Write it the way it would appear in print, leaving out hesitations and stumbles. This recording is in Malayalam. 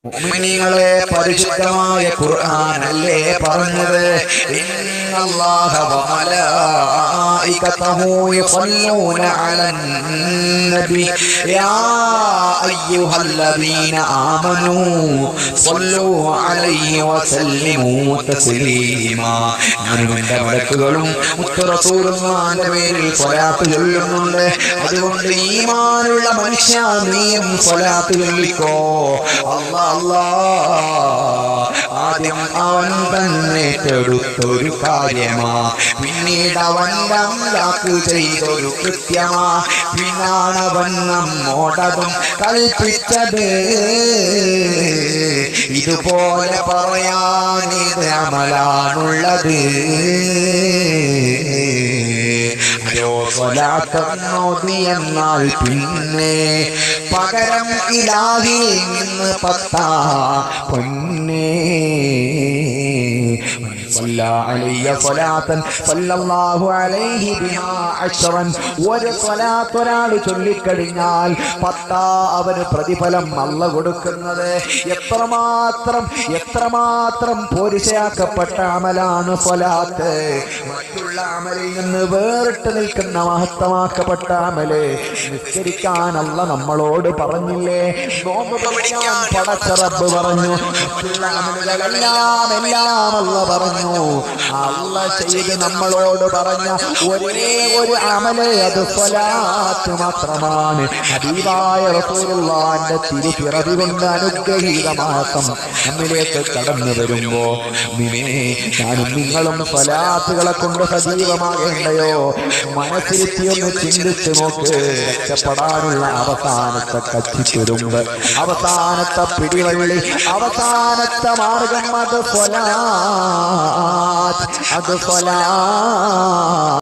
മുഅ്മിനീങ്ങളെ പരിശുദ്ധമായ ഖുർആനല്ലേ പറഞ്ഞത് ഇന്നല്ലാഹ വമലായികതഹു യുസല്ലൂന അലൻ നബി യാ അയ്യുഹല്ലദീന ആമനൂ സ്വല്ലൂ അലൈഹി വസല്ലിമൂ തസ്ലീമാ. ഞാനുമെന്റെ മലക്കുകളും മുത്ത് റസൂലുള്ളാഹിന്റെ പേരിൽ സ്വലാത്ത് ചൊല്ലുന്നുണ്ട്. അതുകൊണ്ട് ഈമാനുള്ള മനുഷ്യ നീയും സ്വലാത്ത് ചൊല്ലിക്കോ. ആദ്യം അവൻ തന്നെ ഏറ്റെടുത്തൊരു കാര്യമാ, പിന്നീട് അവൻ അമലാക്ക് ചെയ്തൊരു കൃത്യമാ, പിന്നാണ് അവൻ നമ്മോടതും കൽപ്പിച്ചത്. ഇതുപോലെ പറയാൻ ഇത് അമലാണുള്ളത്. എന്നാൽ പിന്നെ പകരം ഇലാഹിൽ നിന്ന് പത്താ പൊന്നേ. ഒരു സ്വലാത്ത് ഒരാൾ ചൊല്ലിക്കഴിഞ്ഞാൽ 10 അവന് പ്രതിഫലം അല്ല കൊടുക്കുന്നത്. എത്രമാത്രം പോരിശയാക്കപ്പെട്ട അമലാണ് സ്വലാത്ത്. മറ്റുള്ള അമലിൽ നിന്ന് വേറിട്ട് നിൽക്കുന്ന മഹത്തമാക്കപ്പെട്ട അമല്. നിസ്കരിക്കാൻ അല്ല നമ്മളോട് പറഞ്ഞില്ലേ? നോമ്പ് പിടിക്കാൻ പടച്ച റബ്ബ് പറഞ്ഞു. മറ്റുള്ള അമലുകളെല്ലാം അല്ല പറഞ്ഞു. അല്ല ചെയ്ത് നമ്മളോട് പറഞ്ഞ ഒരേ ഒരു അമല് അത് സ്വലാത്ത് മാത്രമാണ്. ഹബീബായ റസൂലുള്ളാഹിന്റെ തിരുപിറവി കൊണ്ട് അനുഗ്രഹീത മാസം നമ്മിലേക്ക് കടന്നു വരുമ്പോ ഞാനും നിങ്ങളും സ്വലാത്തുകളെ കൊണ്ട് സജീവമാകേണ്ടയോ? മനസ്സിരുത്തി ഒന്ന് ചിന്തിച്ചു നോക്ക്. രക്ഷപ്പെടാനുള്ള അവസാനത്തെ കച്ചിത്തുരുമ്പ്, അവസാനത്തെ പിടിവള്ളി, അവസാനത്തെ മാർഗം അത് സ്വലാത്ത്.